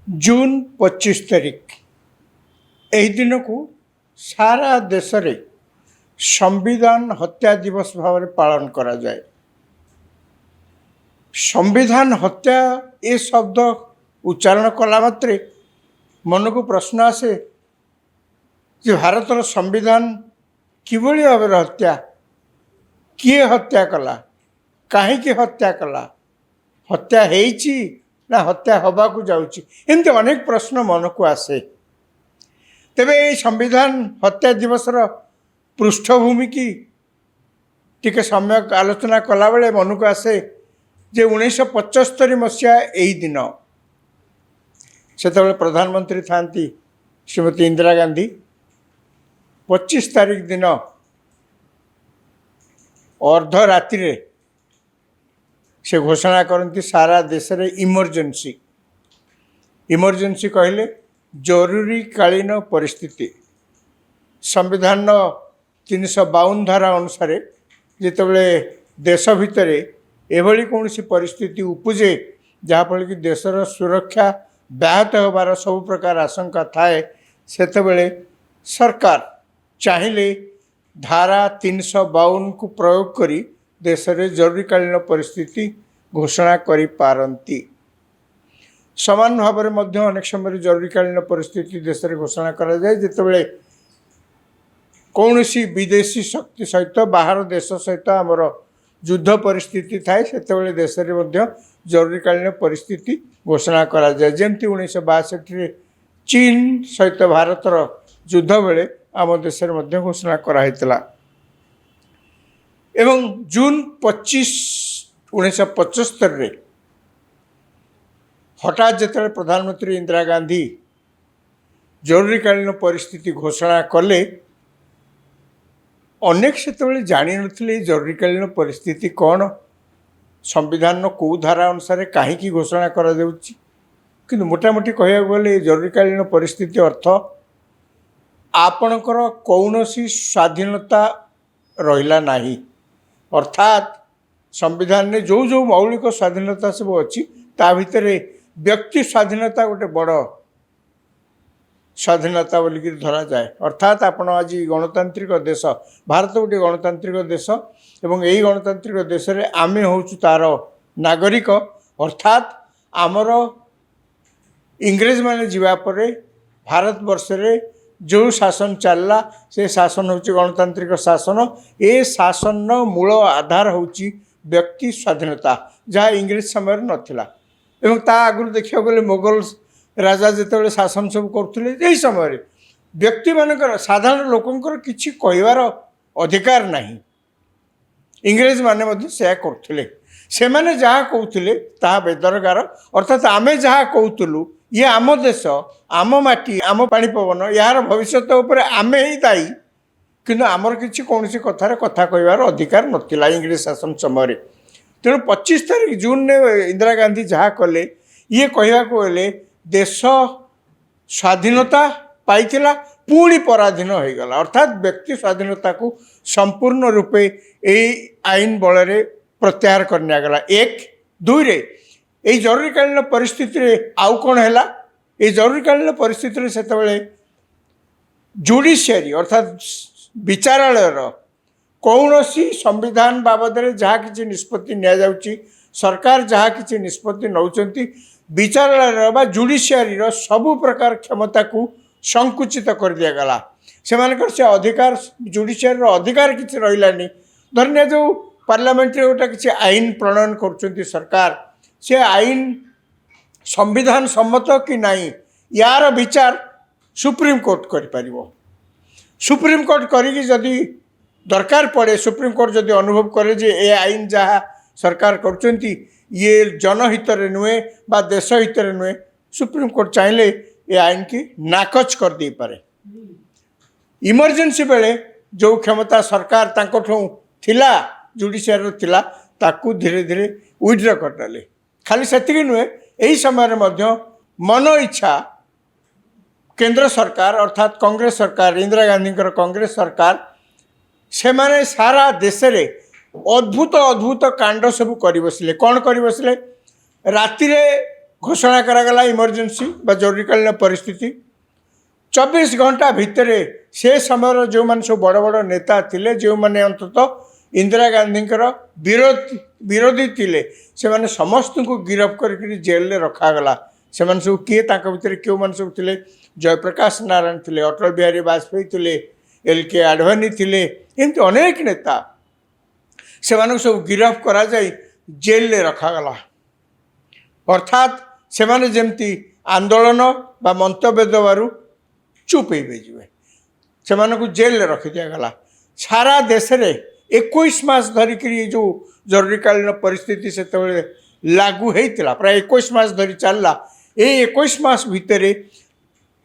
जून 25 तारीख यही दिन को सारा देश रे संविधान हत्या दिवस भाव में पालन करा जाए। संविधान हत्या ये शब्द उच्चारण कला मात्रे मन को प्रश्न आसे कि भारतर संविधान किभली भाव हत्या किए हत्या कला कहीं हत्या कला हत्या हेची ना हत्या हवा को जाउची एमती अनेक प्रश्न मन को आसे। तेबे ये संविधान हत्या दिवस पृष्ठभूमि की टिके सम्यक आलोचना कला बेले मन को आसे जे 1975 मसीहा यही दिन से प्रधानमंत्री था श्रीमती इंदिरा गांधी 25 तारीख दिन अर्ध राति से घोषणा करती सारा देश रे इमरजेंसी कहले जरूरी कालीन परिस्थिति। संविधान 352 धारा अनुसार जितेबले देश भितर एभली कौन परिस्थिति उपजे जहाँफल कि देशर सुरक्षा व्याहत होबार सब प्रकार आशंका थाए सेतेबेले सरकार चाहिए धारा 352 को प्रयोग करी देश में जरूरीकालीन परिस्थिति घोषणा करि पारंती। समान भाव में मध्य अनेक समय जरूरीकालीन परिस्थिति देश में घोषणा करा जाए जितेबले कौन विदेशी शक्ति सहित बाहर देश सहित आमर युद्ध परिस्थिति थाए सेतेबेले देश में जरूरीकालीन परिस्थिति घोषणा करा जाए। जमती 1962 चीन सहित भारतर युद्ध बेले आम देश में घोषणा कराइला। एवं जून 25 1975 हठात जिते प्रधानमंत्री इंदिरा गांधी जरूरीकालीन परिस्थिति घोषणा कले अनेक से जानी नथिले जरूरीकालीन परिस्थिति कौन संविधान कौ धारा अनुसार कहीं घोषणा करा जाउची। किंतु मोटामोटी कहया गले जरूरीकालीन परिस्थिति अर्थ आपणकर कौनसी स्वाधीनता रहिला नाही अर्थात संविधान ने जो जो मौलिक स्वाधीनता सब अच्छी ता भितर व्यक्ति स्वाधीनता गोटे बड़ स्वाधीनता बोलिक धरा जाए। अर्थात आपण आज गणतांत्रिक देश भारत गोटे गणतांत्रिक देश एवं यही गणतांत्रिक देश रे आमे होचु तार नागरिक अर्थात आमर इंग्रेज माने जीवा परे भारत वर्ष रे जो शासन चलला से शासन होची गणतांत्रिक शासन। ए शासन मूल आधार होची व्यक्ति स्वाधीनता जहाँ इंग्रेज समय नथिला एवं ता आगुर देखिया गले मुगल राजा जिते शासन सब करथुले यही समय व्यक्ति मानकर साधारण लोकंकर किछि कहवार अधिकार नाही। इंग्रेज माने मध्य से करथुले से माने जहाँ कहथुले ताहा बेदरगार अर्थात आमे जहाँ कहतुलु ये आम देश आम माटी आम पानी पवन यार भविष्य उपर आमे ही दायी किंतु आमर किसी कौन कथार कथा कहबार अधिकार नथिला इंग्रेज शासन समय। तेणु 25 तारीख जून ने इंदिरा गांधी जहाँ कले ये कहवा गले देश स्वाधीनता पाइथिला पुणी पराधीन हो गला अर्थात व्यक्ति स्वाधीनता को संपूर्ण रूपे यही आईन बल प्रत्याहार करगला। एक दुई रे ये जरूरीकालीन परिस्थिति आउ कौन है ये जरूरीकालीन परिस्थिति से जुडिशियरी अर्थात विचारालय कौन संविधान बाबद जहाँ किसी निष्पत्ति नि सरकार जहाँ किसी निष्पत्ति नौकरी विचारालय बा जुडिशियरी सबु प्रकार क्षमता को संकुचित कर दिगला से अधिकार जुडिशियरी अधिकार किसी रही धरनिया जो पार्लियामेंट गोटे किसी आईन प्रणयन कर सरकार से आईन संविधान सम्मत कि नहीं यार विचार सुप्रीम कोर्ट कर सुप्रीम कोर्ट करी जदि दरकार पड़े सुप्रीम कोर्ट जदि अनुभव करे जे ए आईन जहाँ सरकार कर ये जनहित नुहे बा देश हित नुहे सुप्रीम कोर्ट चाहिए ये आईन की नाकच कर दे पारे। इमरजेंसी बेले जो क्षमता सरकार तांको थिला जुडिशियरी थिला ताकू धीरे धीरे विड्र करदेले। खाली सेतिकी नुहे यही समय मन इच्छा केंद्र सरकार अर्थात कांग्रेस सरकार इंदिरा गांधी कांग्रेस सरकार से माने सारा देश रे अद्भुत अद्भुत कांड सब कर बसिले। कौन कर बसिले राति घोषणा करागला इमरजेंसी बा जरूरीकालीन परिस्थिति 24 घंटा भितर से समय जो मैंने सब बड़ बड़ नेता थिले जो मैंने अंततः इंदिरा गांधी विरोधी थिले से माने समस्त को गिरफ्त कर जेल में रखागला से सब किए भितर क्यों मैंने सब थे जयप्रकाश नारायण थे अटल बिहारी वाजपेयी थे LK आडवाणी थे एमती अनेक नेता से सब गिरफ्त करा जाई जेल में रखागला अर्थात से माने जेमती आंदोलन बा मंतव्य देवारू चुप हो से जेल रखी दिगला सारा देश रे 21 मास धरिक जो जरूरीकालीन परिस्थिति से लागू होता प्राय 21 मास धरी चलला ये 21 मास भितर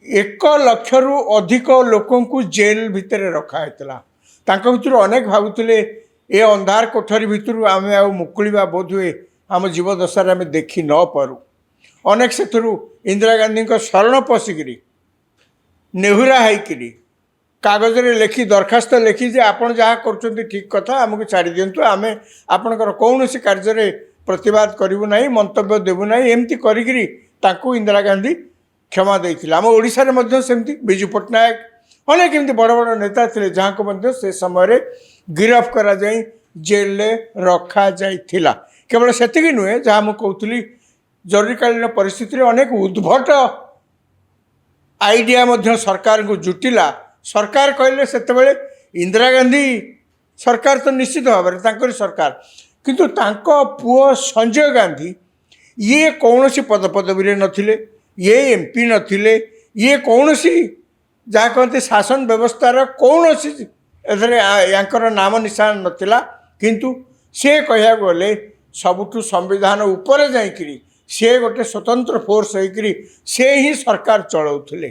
1 लाख रु अधिक लोकों को जेल भितर रखाता भर अनेक भावुले ये अंधार कोठरी भितर आम आ मुकुड़ा बोध हुए आम जीवदशार आम देखी न पारू अनेक से इंदिरा गांधी शरण पशिकी नेहुरा होकरी कागज रे लिखी दरखास्त लिखी जे आपण जहाँ कर ठीक कथा आमको छाड़ी दिंतु आम आपणकर कौन कार्य प्रतिवाद करूँ ना मंतव्य देवु ना एमती करी इंदिरा गांधी क्षमा देते आम ओडिशा सेमती विजु पट्टनायक अनेक एमती बड़ बड़ नेता थे जहाँ को से समय गिरफ्त करा जाई जेल रखा जाइथिला केवल सेतिक नुहे जहाँ मुझे कहूली जरूरीकालीन परिस्थिति अनेक उद्भट आइडिया मध्य सरकार को जुटिला सरकार कहले से इंदिरा गांधी सरकार तो निश्चित भाव में सरकार किंतु तांको पुओ संजय गांधी ये कौन सी पदपदवी नथिले ये MP नथिले ये कौन सी जहाँ कहते शासन व्यवस्थार कौन सी यांकर नाम निशान नथिला किंतु से कह गले सबुठु संविधान उपरे जाइकरी से गोटे स्वतंत्र फोर्स होकर से ही सरकार चलाउले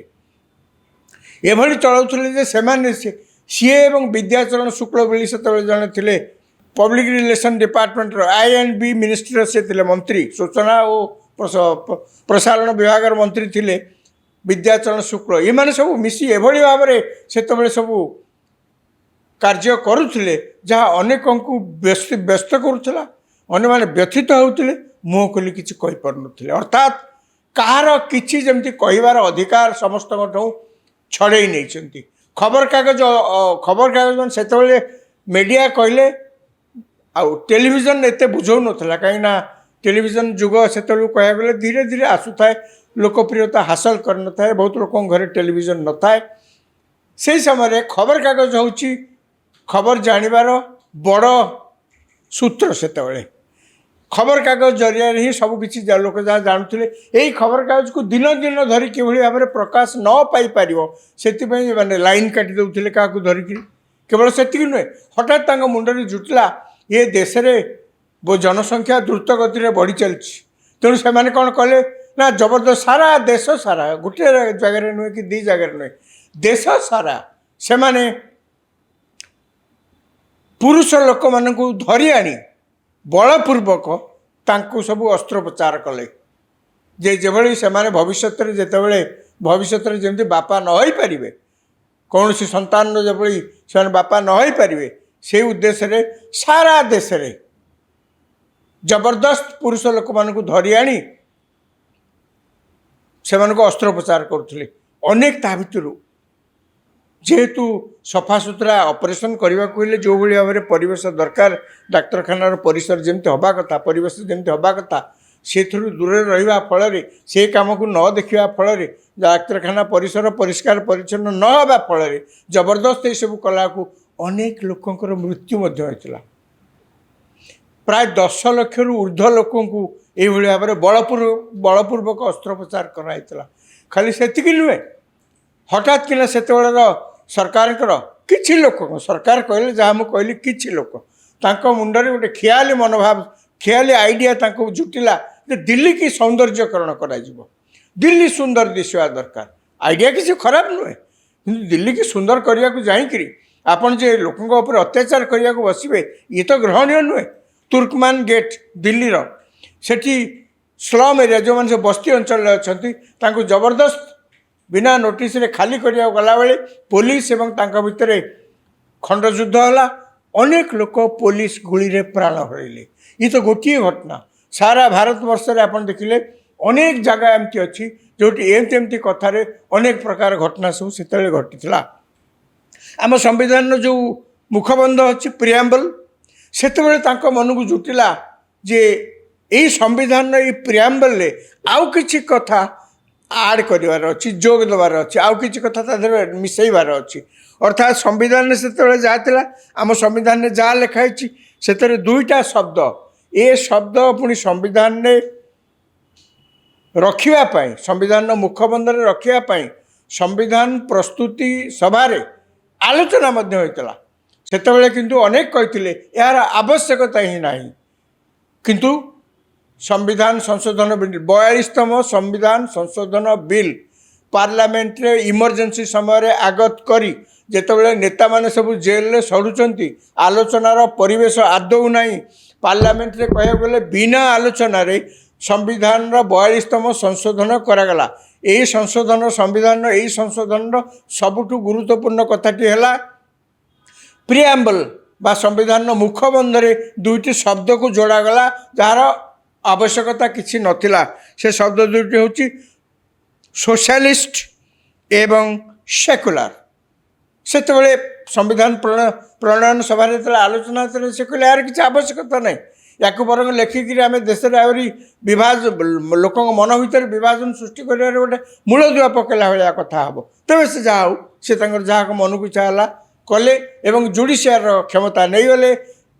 एभली चलाउले सी एवं विद्याचरण शुक्ल बेली से जड़े थे public relation department INB ministry से थे मंत्री सूचना और प्रसारण विभाग मंत्री थे विद्याचरण शुक्ल ये मैंने सब मिसी एभली भाव में से सब कार्य करुले जहाँ अनेकों को व्यस्त करुला अन्य मैंने व्यथित होते मुँह खोली किसी कहीपर अर्थात कहार किसी जमी कहबार अधिकार समस्त छड़े नहीं खबर कागज से मीडिया कहले आउ टेलीविजन एत बुझौ नाला कहीं टेलीविजन जुग से कह गले धीरे धीरे आसुए लोकप्रियता हासिल कर न था बहुत लोक घरे टेलीविजन न था से समय खबर कागज हूँ खबर जानिबार बड़ सूत्र से खबर कागज जरिया ही सबकि लोक जहाँ जानते यही खबर कागज को दिन दिन धरी कि भाव में प्रकाश न पाई पार से मैंने लाइन काटी दौले क्या धरिकी केवल से नुहे हठात मुंडे जुटला ये देश में जनसंख्या द्रुत गति बढ़ी चलती तेणु से कौन कले ना जबरदस्त सारा देश सारा गोटे जगह नुहे कि 2 जगह नुहे देश सारा से माने पुरुष लोक मान धरी आनी बलपूर्वक तांकु सबू अस्त्रोपचार कले जे से माने भविष्य भविष्य जमी बापा न हो पारे कौन सी संतान जबली से बापा न हो पारे से उद्देश्य रे सारा देश रे जबरदस्त पुरुष लोक मान धरी आनी से अस्त्रोपचार करुले अनेक ता भितर जेहेतु सफा सुतरा ऑपरेशन करने को जो भाई भाव में परिवेश दरकार डाक्तखानार परिसर जमी हवा कथा परिवेश जमी हवा कथा से दूर रहा फल से कम को न देखा फल डाक्तखाना परिसर परिष्कार परिच्छन्न न हवा फल जबरदस्त ये सब कला को अनेक लोकंर मृत्यु होता प्राय 10 लाख रु ऊर्ध्व लोक ये भाव में बलपूर्वक अस्त्रोपचार कराइला खाली से नुहे हठात कि से सरकार किसी लोक सरकार कहले जहाँ मुझे कहली किसी लोक मुंडे गोटे खियाली मनोभाव खियाली आइडिया जुटिला दिल्ली की सौंदर्यकरण करा दिल्ली सुंदर दिशा दरकार आइडिया किसी खराब नुहे दिल्ली की सुंदर करने को जाकि आपन जे लोकों ऊपर अत्याचार करने को बसवे ये तो ग्रहणीय नुहे तुर्कमान गेट दिल्ली सेठी स्लम एरिया जो मैंने बस्ती अंचल अच्छा जबरदस्त बिना नोटिस रे खाली करिया गला बेले पुलिस एवं तांका भितरे खंडयुद्ध होला अनेक लोक पुलिस गुली रे प्राण हरइले ये तो गोटे घटना सारा भारत वर्ष रे आपण देखिले ଅନେକ ଜାଗା ଏମିତି ଅଛି ଯେଉଁଠି ଏମିତି ଏମିତି କଥାରେ ଅନେକ ପ୍ରକାର ଘଟଣା ସବୁ ସେତେବେଳେ ଘଟିଥିଲା। ଆମ ସମ୍ବିଧାନର ଯେଉଁ ମୁଖବନ୍ଧ ଅଛି ପ୍ରିଆମ୍ବଲ୍, ସେତେବେଳେ ତାଙ୍କ ମନକୁ ଜୁଟିଲା ଯେ ଏଇ ସମ୍ବିଧାନର ଏଇ ପ୍ରିଆମ୍ବଲ୍ରେ ଆଉ କିଛି କଥା ଆଡ଼୍ କରିବାର ଅଛି, ଯୋଗ ଦେବାର ଅଛି, ଆଉ କିଛି କଥା ତା ଦେହରେ ମିଶାଇବାର ଅଛି। ଅର୍ଥାତ୍ ସମ୍ବିଧାନରେ ସେତେବେଳେ ଯାହା ଥିଲା, ଆମ ସମ୍ବିଧାନରେ ଯାହା ଲେଖା ହେଇଛି ସେଥିରେ ଦୁଇଟା ଶବ୍ଦ, ଏ ଶବ୍ଦ ପୁଣି ସମ୍ବିଧାନରେ ରଖିବା ପାଇଁ, ସମ୍ବିଧାନର ମୁଖବନ୍ଧରେ ରଖିବା ପାଇଁ ସମ୍ବିଧାନ ପ୍ରସ୍ତୁତି ସଭାରେ ଆଲୋଚନା ମଧ୍ୟ ହୋଇଥିଲା। ସେତେବେଳେ କିନ୍ତୁ ଅନେକ କହିଥିଲେ ଏହାର ଆବଶ୍ୟକତା ହିଁ ନାହିଁ, କିନ୍ତୁ ସମ୍ବିଧାନ ସଂଶୋଧନ ବିଲ୍ 42ତମ ସମ୍ବିଧାନ ସଂଶୋଧନ ବିଲ୍ ପାର୍ଲାମେଣ୍ଟରେ ଇମର୍ଜେନ୍ସି ସମୟରେ ଆଗତ କରି ଯେତେବେଳେ ନେତାମାନେ ସବୁ ଜେଲରେ ସଢ଼ୁଛନ୍ତି, ଆଲୋଚନାର ପରିବେଶ ଆଦୌ ନାହିଁ, ପାର୍ଲାମେଣ୍ଟରେ କହିବାକୁ ଗଲେ ବିନା ଆଲୋଚନାରେ ସମ୍ବିଧାନର 42ତମ ସଂଶୋଧନ କରାଗଲା। ଏହି ସମ୍ବିଧାନର ଏହି ସଂଶୋଧନର ସବୁଠୁ ଗୁରୁତ୍ୱପୂର୍ଣ୍ଣ କଥାଟି ହେଲା ପ୍ରିଆମ୍ବଲ୍ ବା ସମ୍ବିଧାନର ମୁଖବନ୍ଧରେ ଦୁଇଟି ଶବ୍ଦକୁ ଯୋଡ଼ାଗଲା ଯାହାର ଆବଶ୍ୟକତା କିଛି ନଥିଲା। ସେ ଶବ୍ଦ ଦୁଇଟି ହେଉଛି ସୋସିଆଲିଷ୍ଟ ଏବଂ ସେକୁଲାର। ସେତେବେଳେ ସମ୍ବିଧାନ ପ୍ରଣୟନ ସଭାରେ ଯେତେବେଳେ ଆଲୋଚନା ହେଇଥିଲା ସେ କହିଲେ ଏହାର କିଛି ଆବଶ୍ୟକତା ନାହିଁ, ୟାକୁ ବରଂ ଲେଖିକିରି ଆମେ ଦେଶରେ ଆହୁରି ଲୋକଙ୍କ ମନ ଭିତରେ ବିଭାଜନ ସୃଷ୍ଟି କରିବାରେ ଗୋଟେ ମୂଳଦୁଆ ପକାଇଲା ଭଳିଆ କଥା ହେବ। ତେବେ ସେ ଯାହା ହଉ, ସେ ତାଙ୍କର ଯାହା ମନକୁ ଇଚ୍ଛା ହେଲା କଲେ ଏବଂ ଜୁଡ଼ିସିଆରର କ୍ଷମତା ନେଇଗଲେ,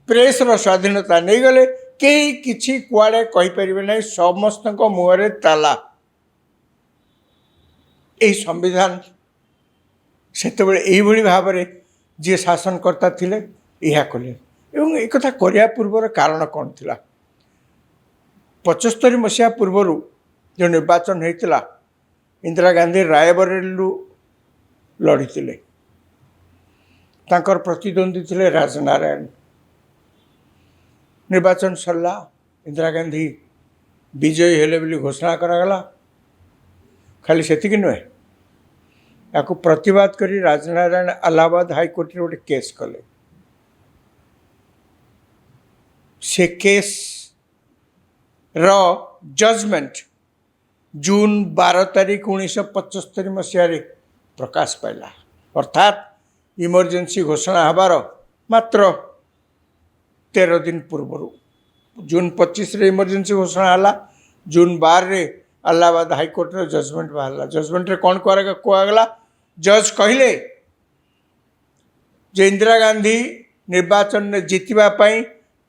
ପ୍ରେସ୍ର ସ୍ୱାଧୀନତା ନେଇଗଲେ, କେହି କିଛି କୁଆଡ଼େ କହିପାରିବେ ନାହିଁ, ସମସ୍ତଙ୍କ ମୁହଁରେ ତାଲା। ଏହି ସମ୍ବିଧାନ ସେତେବେଳେ ଏଇଭଳି ଭାବରେ ଯିଏ ଶାସନକର୍ତ୍ତା ଥିଲେ ଏହା କଲେ। ଏବଂ ଏ କଥା କରିବା ପୂର୍ବର କାରଣ କ'ଣ ଥିଲା? 75 ମସିହା ପୂର୍ବରୁ ଯେଉଁ ନିର୍ବାଚନ ହେଇଥିଲା, ଇନ୍ଦିରା ଗାନ୍ଧୀ ରାୟବରେଲୀରୁ ଲଢ଼ିଥିଲେ। ତାଙ୍କର ପ୍ରତିଦ୍ୱନ୍ଦ୍ୱୀ ଥିଲେ ରାଜନାରାୟଣ। ନିର୍ବାଚନ ସରିଲା, ଇନ୍ଦିରା ଗାନ୍ଧୀ ବିଜୟୀ ହେଲେ ବୋଲି ଘୋଷଣା କରାଗଲା। ଖାଲି ସେତିକି ନୁହେଁ, ୟାକୁ ପ୍ରତିବାଦ କରି ରାଜନାରାୟଣ ଆହ୍ଲାବାଦ ହାଇକୋର୍ଟରେ ଗୋଟେ କେସ୍ କଲେ। ସେ କେସ୍ର ଜଜମେଣ୍ଟ ଜୁନ୍ 12 ତାରିଖ 1975 ମସିହାରେ ପ୍ରକାଶ ପାଇଲା। ଅର୍ଥାତ୍ ଇମର୍ଜେନ୍ସି ଘୋଷଣା ହେବାର ମାତ୍ର 13 ଦିନ ପୂର୍ବରୁ ଜୁନ୍ 25ରେ ଇମର୍ଜେନ୍ସି ଘୋଷଣା ହେଲା, ଜୁନ୍ 12ରେ ଆହ୍ଲାବାଦ ହାଇକୋର୍ଟର ଜଜମେଣ୍ଟ ବାହାରିଲା। ଜଜମେଣ୍ଟରେ କ'ଣ କୁହାଗଲା? ଜଜ୍ କହିଲେ ଯେ ଇନ୍ଦିରା ଗାନ୍ଧୀ ନିର୍ବାଚନରେ ଜିତିବା ପାଇଁ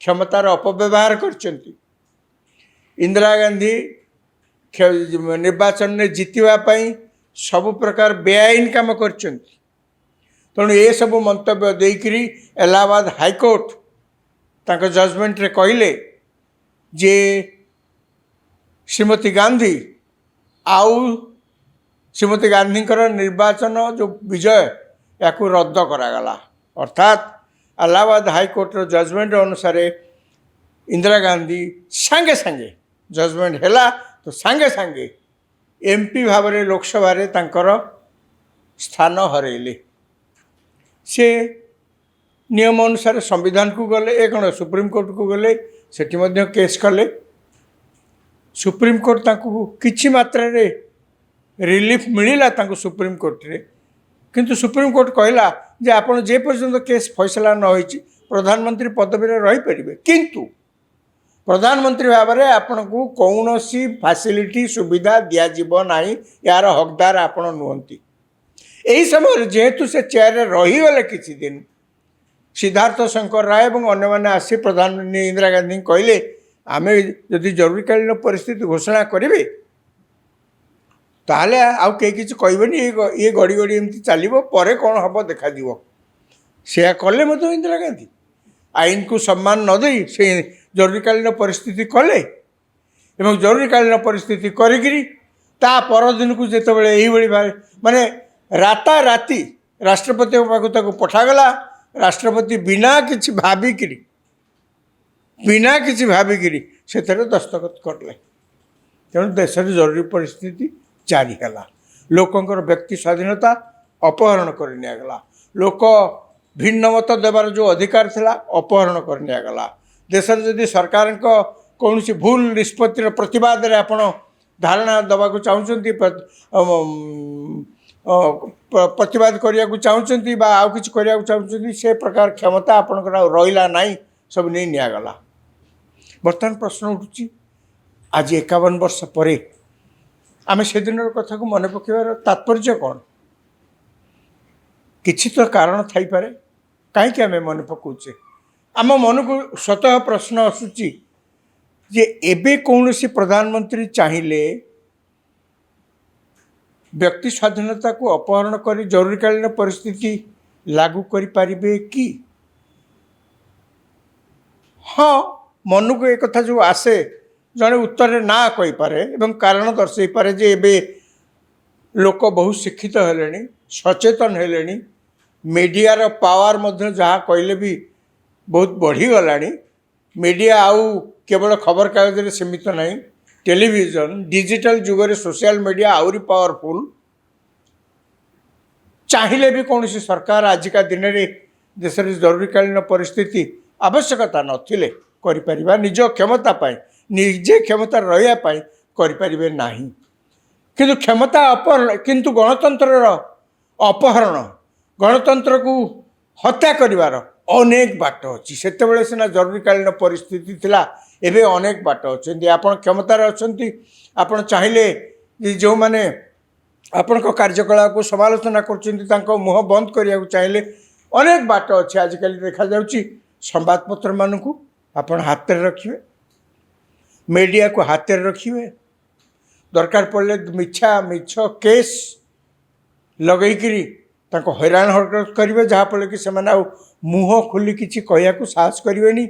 କ୍ଷମତାର ଅପବ୍ୟବହାର କରିଛନ୍ତି। ଇନ୍ଦିରା ଗାନ୍ଧୀ ନିର୍ବାଚନରେ ଜିତିବା ପାଇଁ ସବୁ ପ୍ରକାର ବେଆଇନ କାମ କରିଛନ୍ତି। ତେଣୁ ଏସବୁ ମନ୍ତବ୍ୟ ଦେଇକରି ଆହ୍ଲାବାଦ ହାଇକୋର୍ଟ ତାଙ୍କ ଜଜମେଣ୍ଟରେ କହିଲେ ଯେ ଶ୍ରୀମତୀ ଗାନ୍ଧୀ ଆଉ ଶ୍ରୀମତୀ ଗାନ୍ଧୀଙ୍କର ନିର୍ବାଚନ ଯେଉଁ ବିଜୟ ୟାକୁ ରଦ୍ଦ କରାଗଲା। ଅର୍ଥାତ୍ ଆହ୍ଲାବାଦ ହାଇକୋର୍ଟର ଜଜମେଣ୍ଟ ଅନୁସାରେ ଇନ୍ଦିରା ଗାନ୍ଧୀ ସାଙ୍ଗେ ସାଙ୍ଗେ ଜଜମେଣ୍ଟ ହେଲା ତ ସାଙ୍ଗେ ସାଙ୍ଗେ MP ଭାବରେ ଲୋକସଭାରେ ତାଙ୍କର ସ୍ଥାନ ହରାଇଲେ। ସେ ନିୟମ ଅନୁସାରେ ସମ୍ବିଧାନକୁ ଗଲେ, କ'ଣ ସୁପ୍ରିମକୋର୍ଟକୁ ଗଲେ, ସେଠି ମଧ୍ୟ କେସ୍ କଲେ। ସୁପ୍ରିମକୋର୍ଟ ତାଙ୍କୁ କିଛି ମାତ୍ରାରେ ରିଲିଫ୍ ମିଳିଲା ତାଙ୍କୁ ସୁପ୍ରିମକୋର୍ଟରେ, କିନ୍ତୁ ସୁପ୍ରିମକୋର୍ଟ କହିଲା ଯେ ଆପଣ ଯେ ପର୍ଯ୍ୟନ୍ତ କେସ୍ ଫଇସଲା ନ ହୋଇଛି ପ୍ରଧାନମନ୍ତ୍ରୀ ପଦବୀରେ ରହିପାରିବେ, କିନ୍ତୁ ପ୍ରଧାନମନ୍ତ୍ରୀ ଭାବରେ ଆପଣଙ୍କୁ କୌଣସି ଫ୍ୟାସିଲିଟି ସୁବିଧା ଦିଆଯିବ ନାହିଁ, ଏହାର ହକଦାର ଆପଣ ନୁହନ୍ତି। ଏହି ସମୟରେ ଯେହେତୁ ସେ ଚେୟାରରେ ରହିଗଲେ କିଛି ଦିନ, ସିଦ୍ଧାର୍ଥ ଶଙ୍କର ରାୟ ଏବଂ ଅନ୍ୟମାନେ ଆସି ପ୍ରଧାନମନ୍ତ୍ରୀ ଇନ୍ଦିରା ଗାନ୍ଧୀଙ୍କୁ କହିଲେ ଆମେ ଯଦି ଜରୁରୀକାଳୀନ ପରିସ୍ଥିତି ଘୋଷଣା କରିବେ ତାହେଲେ ଆଉ କେହି କିଛି କହିବେନି, ଇଏ ଗଡ଼ି ଗଡ଼ି ଏମିତି ଚାଲିବ, ପରେ କ'ଣ ହେବ ଦେଖାଯିବ। ସେୟା କଲେ ମଧ୍ୟ ଇନ୍ଦିରା ଗାନ୍ଧୀ ଆଇନକୁ ସମ୍ମାନ ନ ଦେଇ ସେ ଜରୁରୀକାଳୀନ ପରିସ୍ଥିତି କଲେ ଏବଂ ଜରୁରୀକାଳୀନ ପରିସ୍ଥିତି କରିକିରି ତା ପରଦିନକୁ ଯେତେବେଳେ ଏଇଭଳି ଭାବେ ମାନେ ରାତାରାତି ରାଷ୍ଟ୍ରପତିଙ୍କ ପାଖକୁ ତାକୁ ପଠାଗଲା, ରାଷ୍ଟ୍ରପତି ବିନା କିଛି ଭାବିକିରି ସେଥିରେ ଦସ୍ତଖତ କଲେ। ତେଣୁ ଦେଶରେ ଜରୁରୀ ପରିସ୍ଥିତି ଜାରି ହେଲା। ଲୋକଙ୍କର ବ୍ୟକ୍ତି ସ୍ୱାଧୀନତା ଅପହରଣ କରି ନିଆଗଲା। ଲୋକ ଭିନ୍ନ ମତ ଦେବାର ଯେଉଁ ଅଧିକାର ଥିଲା ଅପହରଣ କରି ନିଆଗଲା। ଦେଶରେ ଯଦି ସରକାରଙ୍କ କୌଣସି ଭୁଲ ନିଷ୍ପତ୍ତିର ପ୍ରତିବାଦରେ ଆପଣ धारणा देवाक चाहूँगी प्रतिवाद करने को चाहूँगी आउ कि चाहूँगी से प्रकार क्षमता आपंकर रहा ना सब नहीं निगला। बर्तमान प्रश्न उठुची आज 51 वर्ष पर आम से दिन कथा को मन पकेबार तात्पर्य कौन किसी तो कारण थाईपे कहीं आम मन पकाउे आम मन को स्वतः प्रश्न आसूची जे एबे कौन सी प्रधानमंत्री चाहिए व्यक्ति स्वाधीनता को अपहरण कर जरूरीकालीन परिस्थिति लागू करें कि हाँ मन को एक कथा जो आसे जड़े उत्तर ना कहीपे एवं कारण दर्शे पारे जे एबे लोक बहुत शिक्षित हेले सचेतन हेले मीडिया पावर मध्य जहाँ कहले भी बहुत बढ़ीगला। मीडिया आउ केवल खबर कागज सीमित नहीं टेलीविजन डिजिटल जुगरे सोशल मीडिया आउरी पावरफुल चाहिए भी कौन सी सरकार आजिका दिन में देश में जरूरीकालीन परिस्थिति आवश्यकता नथिले करिपरिबा निज क्षमता पाई निजे क्षमता रहिया करिपरिबे नाही किंतु क्षमता अपहरण किंतु गणतंत्र अपहरण गणतंत्र को हत्या करिवार अनेक बाट अच्छी से सीना जरूरीकालीन परिस्थिति थिला एबे अनेक बाट अच्छे आपण क्षमतार अच्छी आपण चाहिए जो मैंने आपण कार्यकलाप को समालोचना कर मुह बंद करने को चाहिए अनेक बाट अच्छे आजिकल देखा जाउची संवादपत्र मान को आपण हाथ में रखिए मीडिया को हाथ में रखिए दरकार पड़े मिछा मिछ केस लगेकरी हैरान हरकत करेंगे जहाँफल कि मुह खोली किसी कहया को साहस करें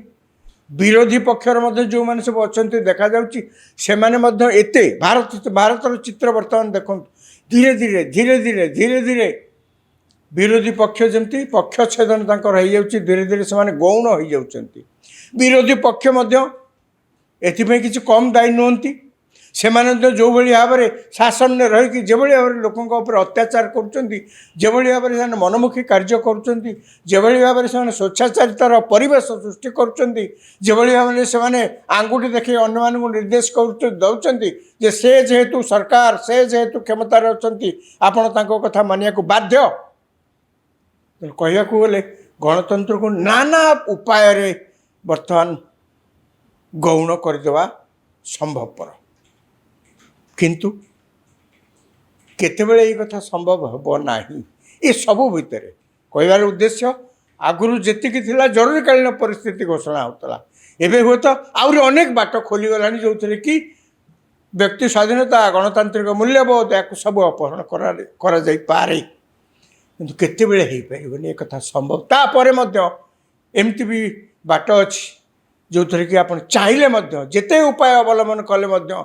विरोधी पक्षर जो मैंने सब अच्छा देखा एते भारतर चित्र बर्तमान देखो धीरे धीरे धीरे धीरे धीरे धीरे विरोधी पक्ष जमती पक्ष छेदन धीरे धीरे से गौण हो जाती विरोधी पक्ष एथि किसी कम दायी नुहति से जो भाव में शासन में रही जो भाव में लोकों अत्याचार करोली भाव में मनमुखी कार्य करोली भाव में स्वेच्छाचारितार परिवेश सृष्टि करो भाव में से आंगुठी देखिए अन्य मानक निर्देश दौरान जे से जेहेतु सरकार से जेहेतु क्षमतार अच्छा आपण कथा मानिया को बाध्य कहया गले गणतंत्र को नाना उपाय बर्तमान गौण करदेवा संभवपर किंतु केतेबेले कथा संभव हम ना ये सबू भितर कहबार उद्देश्य आगुरी जी जरूरीकालीन परिस्थिति घोषणा होता एवं हुए तो आहरी अनेक बाट खोलीगला जो थे कि व्यक्ति स्वाधीनता गणतांत्रिक मूल्यबोध या सब अपहरण करे कि केतेबेले हो पारे एक कथा संभव तापर एमती भी बाट अच्छी जो थे कि आप चाहिए जिते उपाय अवलंबन कले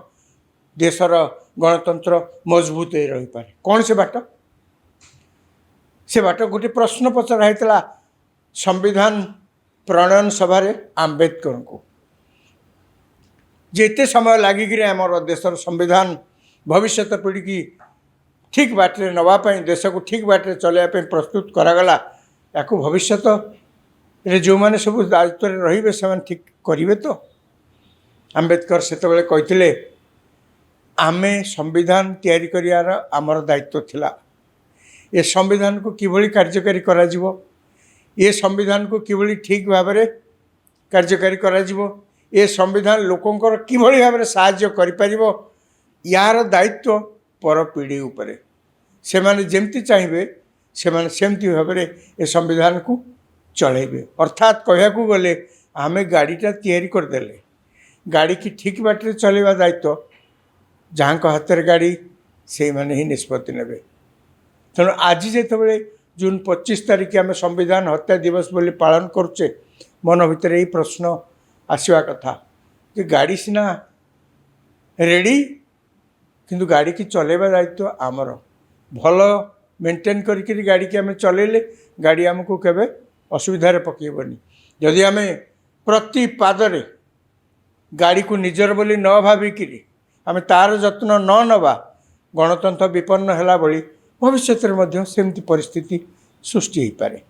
देशर गणतंत्र मजबूत हो रही पारे कौन से बाट गोटे प्रश्न पचरा संविधान प्रणयन सभा आम्बेडकर को जेते समय लगिक आमर देशर संविधान भविष्य पीढ़ी की ठीक बाटे नवापाई देश को ठीक बाटे चलैया प्रस्तुत करागला या भविष्य जो मैंने सब दायित्व रे से ठीक करेंगे तो आम्बेडकर से कहते आमे संविधान तैयारी करियार आमर दायित्व थिला ये संविधान को किभली कार्यकारी करा जीवो ये संविधान को किभली ठीक भाव में कार्यकारी करा जीवो ये संविधान लोकंकर किभली भाव में साहाय्य करि परिबो यार दायित्व पर पीढ़ी उपरे से माने जेमती चाहिए से माने सेमती भाव में ये संविधान को चलेबे अर्थात कहया को गले आमे गाड़ीटा तैयारी करदेले गाड़ी की ठीक बाटे चलेबा दायित्व जहाँ हाथ गाड़ी से माने ही निष्पत्ति ने तेणु आज जो जून 25 तारीख आम संविधान हत्या दिवस बोली पालन करुचे मन भितर यही प्रश्न आसवा कथा कि गाड़ी सीना रेडी किंतु गाड़ी की चलेबा दायित्व आमर भल मेंटेन करी गाड़ी की आम चलेले गाड़ी आमको केबे असुविधार पकेबनी जदि आम प्रति पादरे गाड़ी को निजर बोली न भाविकी आम तार जत्न न नवा गणतंत्र विपन्न है भविष्य में सेमती परिस्थिति सृष्टि हो पारे।